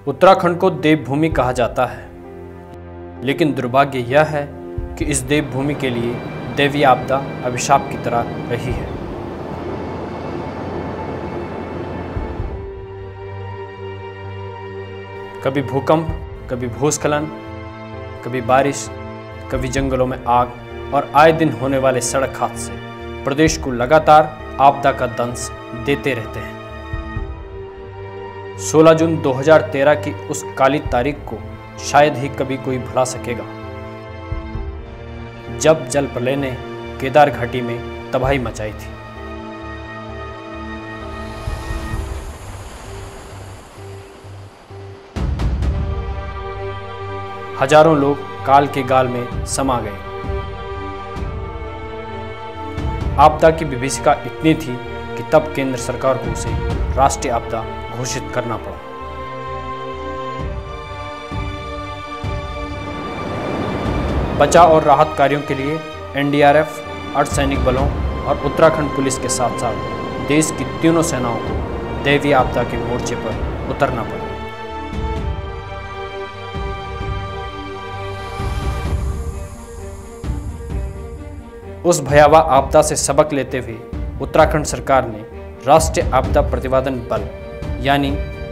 उत्तराखंड को देवभूमि कहा जाता है, लेकिन दुर्भाग्य यह है कि इस देवभूमि के लिए दैवीय आपदा अभिशाप की तरह रही है। कभी भूकंप, कभी भूस्खलन, कभी बारिश, कभी जंगलों में आग और आए दिन होने वाले सड़क हादसे प्रदेश को लगातार आपदा का दंश देते रहते हैं। 16 जून 2013 की उस काली तारीख को शायद ही कभी कोई भुला सकेगा, जब जल प्रलय ने केदार घाटी में तबाही मचाई थी। हजारों लोग काल के गाल में समा गए। आपदा की विभीषिका इतनी थी कि तब केंद्र सरकार को उसे राष्ट्रीय आपदा घोषित करना पड़ा। बचाव और राहत कार्यों के लिए एनडीआरएफ, अर्धसैनिक बलों और उत्तराखंड पुलिस के साथ साथ देश की तीनों सेनाओं को दैवीय आपदा के मोर्चे पर उतरना पड़ा। उस भयावह आपदा से सबक लेते हुए उत्तराखंड सरकार ने राष्ट्रीय आपदा प्रतिवादन बल यानी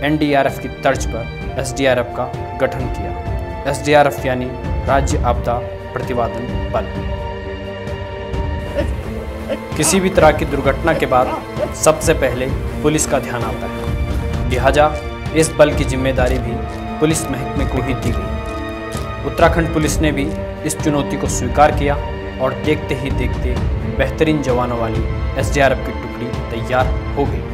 एनडीआरएफ की तर्ज पर एसडीआरएफ का गठन किया। एसडीआरएफ यानी राज्य आपदा प्रतिवादन बल। किसी भी तरह की दुर्घटना के बाद सबसे पहले पुलिस का ध्यान आता है, लिहाजा इस बल की जिम्मेदारी भी पुलिस महकमे को ही दी गई। उत्तराखंड पुलिस ने भी इस चुनौती को स्वीकार किया और देखते ही देखते बेहतरीन जवानों वाली एसडीआरएफ की टुकड़ी तैयार हो गई।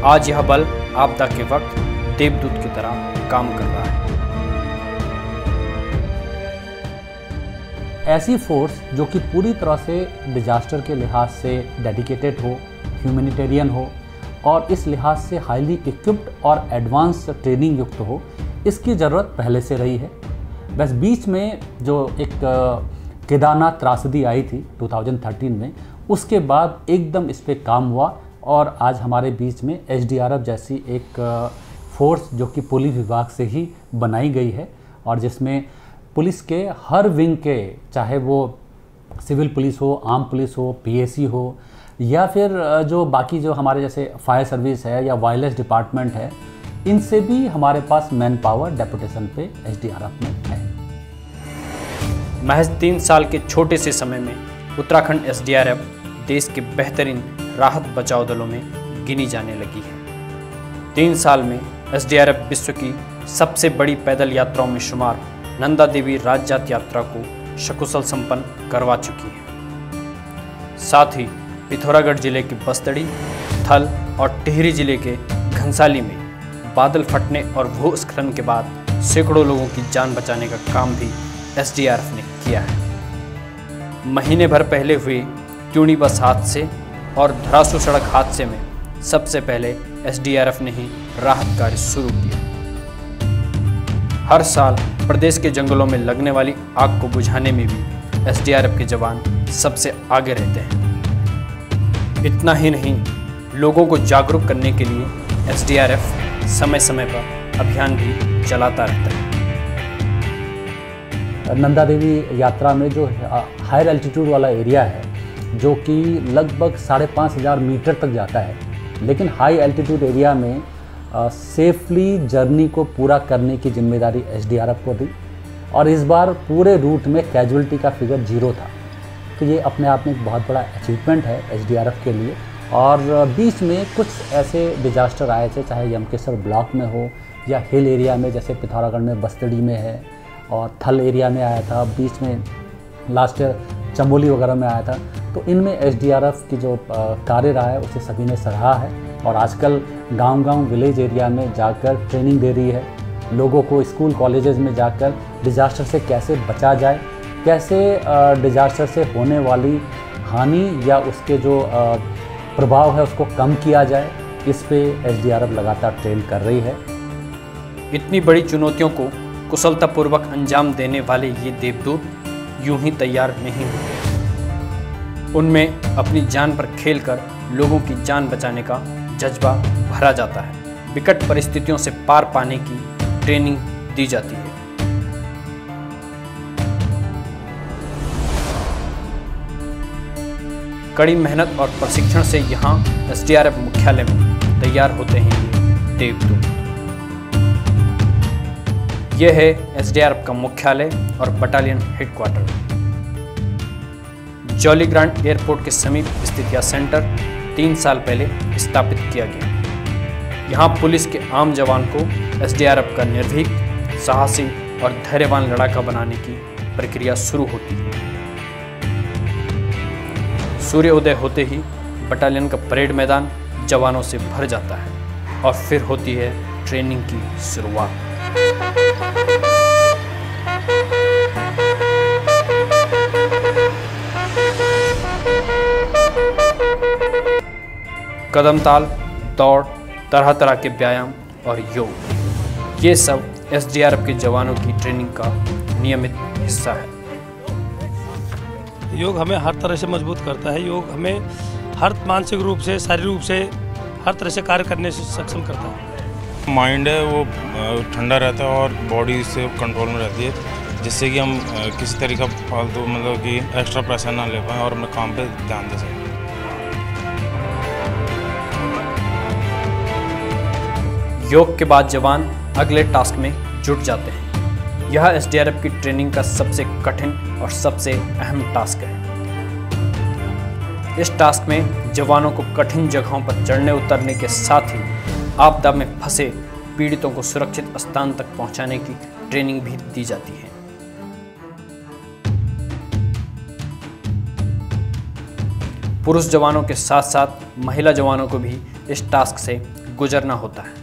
आज यह बल आपदा के वक्त देवदूत की तरह काम कर रहा है। ऐसी फोर्स जो कि पूरी तरह से डिजास्टर के लिहाज से डेडिकेटेड हो, ह्यूमैनिटेरियन हो और इस लिहाज से हाईली इक्विप्ड और एडवांस ट्रेनिंग युक्त हो, इसकी ज़रूरत पहले से रही है। बस बीच में जो एक केदारनाथ त्रासदी आई थी 2013 में, उसके बाद एकदम इस पे काम हुआ और आज हमारे बीच में एसडीआरएफ जैसी एक फोर्स जो कि पुलिस विभाग से ही बनाई गई है और जिसमें पुलिस के हर विंग के, चाहे वो सिविल पुलिस हो, आर्म पुलिस हो, पीएसी हो या फिर जो बाकी जो हमारे जैसे फायर सर्विस है या वायरलेस डिपार्टमेंट है, इनसे भी हमारे पास मैन पावर डेपुटेशन पे एसडीआरएफ में है। महज 3 साल के छोटे से समय में उत्तराखंड एसडीआरएफ देश के बेहतरीन राहत बचाव दलों में गिनी जाने लगी है। 3 साल में एसडीआरएफ विश्व की सबसे बड़ी पैदल यात्राओं में शुमार नंदा देवी राजजात यात्रा को सकुशल संपन्न करवा चुकी है। साथ ही पिथौरागढ़ जिले के बस्तड़ी, थल और टिहरी जिले के घनसाली में बादल फटने और भूस्खलन के बाद सैकड़ों लोगों की जान बचाने का काम भी एसडीआरएफ ने किया है। महीने भर पहले हुए ट्यूनी बस हादसे और धरासू सड़क हादसे में सबसे पहले एसडीआरएफ ने ही राहत कार्य शुरू किया। हर साल प्रदेश के जंगलों में लगने वाली आग को बुझाने में भी एसडीआरएफ के जवान सबसे आगे रहते हैं। इतना ही नहीं, लोगों को जागरूक करने के लिए एसडीआरएफ समय समय पर अभियान भी चलाता रहता है। नंदा देवी यात्रा में जो हायर एल्टीट्यूड वाला एरिया है, जो कि लगभग 5,500 मीटर तक जाता है, लेकिन हाई एल्टीट्यूड एरिया में सेफली जर्नी को पूरा करने की जिम्मेदारी एसडीआरएफ को दी और इस बार पूरे रूट में कैजुअलिटी का फिगर 0 था। तो ये अपने आप में एक बहुत बड़ा अचीवमेंट है एसडीआरएफ के लिए। और बीच में कुछ ऐसे डिजास्टर आए थे, चाहे यमकेश्वर ब्लॉक में हो या हिल एरिया में जैसे पिथौरागढ़ में बस्तड़ी में है और थल एरिया में आया था, बीच में लास्ट ईयर चमोली वगैरह में आया था। तो इनमें एसडीआरएफ की जो कार्य रहा है उसे सभी ने सराहा है और आजकल गांव-गांव विलेज एरिया में जाकर ट्रेनिंग दे रही है लोगों को। स्कूल कॉलेजेस में जाकर डिजास्टर से कैसे बचा जाए, कैसे डिजास्टर से होने वाली हानि या उसके जो प्रभाव है उसको कम किया जाए, इस पे एसडीआरएफ लगातार ट्रेन कर रही है। इतनी बड़ी चुनौतियों को कुशलतापूर्वक अंजाम देने वाले ये देवदूत यूं ही तैयार नहीं होते। उनमें अपनी जान पर खेलकर लोगों की जान बचाने का जज्बा भरा जाता है। विकट परिस्थितियों से पार पाने की ट्रेनिंग दी जाती है। कड़ी मेहनत और प्रशिक्षण से यहाँ एसडीआरएफ मुख्यालय में तैयार होते हैं ये देवदूत। यह है एसडीआरएफ का मुख्यालय और battalion headquarter. Jolly grant airport के समीप स्थित यह सेंटर 3 साल पहले स्थापित किया गया। यहाँ पुलिस के आम जवान को एसडीआरएफ का निर्भीक, साहसी और धैर्यवान लड़ाका बनाने की प्रक्रिया शुरू होती है। सूर्योदय होते ही बटालियन का परेड मैदान जवानों से भर जाता है और फिर होती है ट्रेनिंग की शुरुआत। कदम ताल, दौड़, तरह तरह के व्यायाम और योग, ये सब एसडीआरएफ के जवानों की ट्रेनिंग का नियमित हिस्सा है। योग हमें हर तरह से मजबूत करता है। योग हमें हर मानसिक रूप से, शारीरिक रूप से, हर तरह से कार्य करने से सक्षम करता है। माइंड है वो ठंडा रहता है और बॉडी से कंट्रोल में रहती है, जिससे कि हम किसी तरीका फालतू मतलब कि एक्स्ट्रा प्रेशर ना ले पाएँ और अपने काम पे ध्यान दे सकें। योग के बाद जवान अगले टास्क में जुट जाते हैं। यह एसडीआरएफ की ट्रेनिंग का सबसे कठिन और सबसे अहम टास्क है। इस टास्क में जवानों को कठिन जगहों पर चढ़ने उतरने के साथ ही आपदा में फंसे पीड़ितों को सुरक्षित स्थान तक पहुंचाने की ट्रेनिंग भी दी जाती है। पुरुष जवानों के साथ साथ महिला जवानों को भी इस टास्क से गुजरना होता है।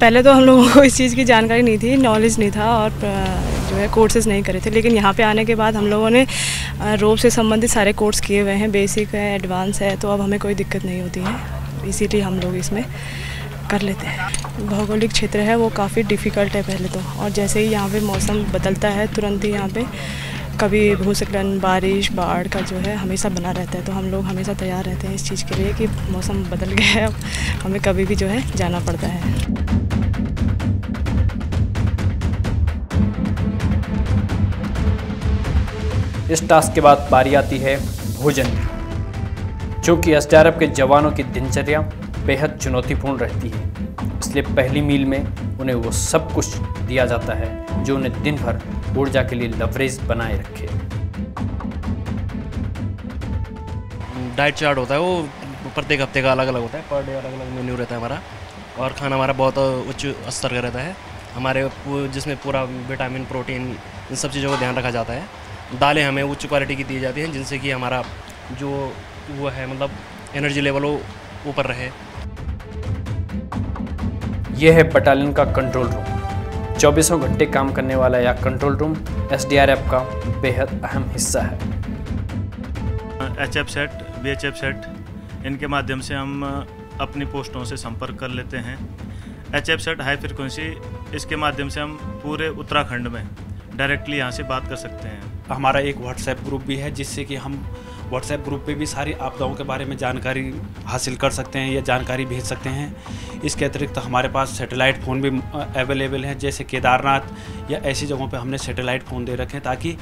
पहले तो हम लोगों को इस चीज़ की जानकारी नहीं थी, नॉलेज नहीं था और जो है कोर्सेज नहीं करे थे, लेकिन यहाँ पे आने के बाद हम लोगों ने रोप से संबंधित सारे कोर्स किए हुए हैं, बेसिक है, एडवांस है, तो अब हमें कोई दिक्कत नहीं होती है, इसीलिए हम लोग इसमें कर लेते हैं। भौगोलिक क्षेत्र है वो काफ़ी डिफ़िकल्ट है पहले तो, और जैसे ही यहाँ पे मौसम बदलता है तुरंत ही यहाँ पे कभी भूस्खलन, बारिश, बाढ़ का जो है हमेशा बना रहता है, तो हम लोग हमेशा तैयार रहते हैं इस चीज़ के लिए कि मौसम बदल गया है, अब हमें कभी भी जो है जाना पड़ता है। इस टास्क के बाद बारी आती है भोजन की। चूँकि एसडीआरएफ के जवानों की दिनचर्या बेहद चुनौतीपूर्ण रहती है, इसलिए पहली मील में उन्हें वो सब कुछ दिया जाता है जो उन्हें दिन भर ऊर्जा के लिए लवरेज बनाए रखे। डाइट चार्ट होता है वो प्रत्येक हफ्ते का अलग अलग होता है, पर डे अलग अलग मेन्यू रहता है हमारा, और खाना हमारा बहुत उच्च स्तर का रहता है हमारे, जिसमें पूरा विटामिन, प्रोटीन, इन सब चीज़ों का ध्यान रखा जाता है। दालें हमें उच्च क्वालिटी की दी जाती हैं, जिनसे कि हमारा जो वो है मतलब एनर्जी लेवल वो ऊपर रहे। यह है बटालियन का कंट्रोल रूम। 24 घंटे काम करने वाला यह कंट्रोल रूम एसडीआरएफ का बेहद अहम हिस्सा है। एचएफ सेट, बीएचएफ सेट, इनके माध्यम से हम अपनी पोस्टों से संपर्क कर लेते हैं। एचएफ सेट हाई फ्रिक्वेंसी, इसके माध्यम से हम पूरे उत्तराखंड में डायरेक्टली यहाँ से बात कर सकते हैं। हमारा एक व्हाट्सएप ग्रुप भी है, जिससे कि हम व्हाट्सएप ग्रुप पे भी सारी आपदाओं के बारे में जानकारी हासिल कर सकते हैं या जानकारी भेज सकते हैं। इसके अतिरिक्त हमारे पास सैटेलाइट फ़ोन भी अवेलेबल हैं, जैसे केदारनाथ या ऐसी जगहों पे हमने सैटेलाइट फ़ोन दे रखे हैं, ताकि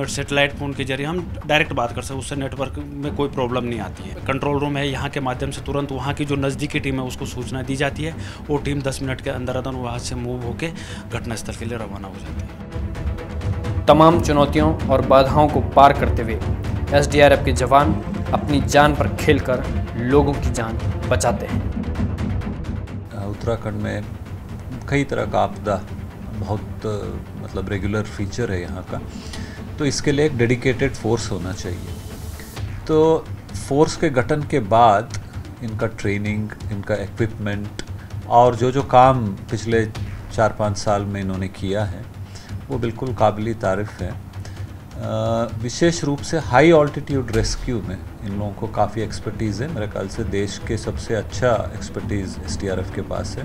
सैटेलाइट फ़ोन के जरिए हम डायरेक्ट बात कर सकें, उससे नेटवर्क में कोई प्रॉब्लम नहीं आती है। कंट्रोल रूम है, यहाँ के माध्यम से तुरंत वहाँ की जो नज़दीकी टीम है उसको सूचना दी जाती है, वो टीम 10 मिनट के अंदर अंदर वहाँ से मूव होकर घटनास्थल के लिए रवाना हो जाती है। तमाम चुनौतियों और बाधाओं को पार करते हुए एसडीआरएफ के जवान अपनी जान पर खेलकर लोगों की जान बचाते हैं। उत्तराखंड में कई तरह का आपदा बहुत मतलब रेगुलर फीचर है यहाँ का, तो इसके लिए एक डेडिकेटेड फोर्स होना चाहिए। तो फोर्स के गठन के बाद इनका ट्रेनिंग, इनका इक्विपमेंट और जो काम पिछले 4-5 साल में इन्होंने किया है वो बिल्कुल काबिल तारीफ़ है। विशेष रूप से हाई ऑल्टीट्यूड रेस्क्यू में इन लोगों को काफ़ी एक्सपर्टीज़ है। मेरे ख्याल से देश के सबसे अच्छा एक्सपर्टीज़ एसडीआरएफ के पास है,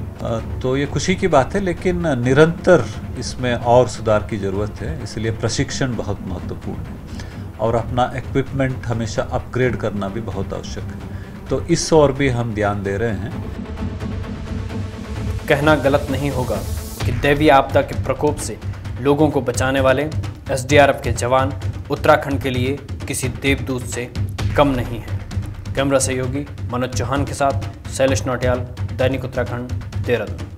तो ये खुशी की बात है, लेकिन निरंतर इसमें और सुधार की ज़रूरत है। इसलिए प्रशिक्षण बहुत महत्वपूर्ण है और अपना इक्विपमेंट हमेशा अपग्रेड करना भी बहुत आवश्यक है। तो इस ओर भी हम ध्यान दे रहे हैं। कहना गलत नहीं होगा कि दैवीय आपदा के प्रकोप से लोगों को बचाने वाले एसडीआरएफ के जवान उत्तराखंड के लिए किसी देवदूत से कम नहीं हैं। कैमरा सहयोगी मनोज चौहान के साथ शैलेश नौटियाल, दैनिक उत्तराखंड, देहरादून।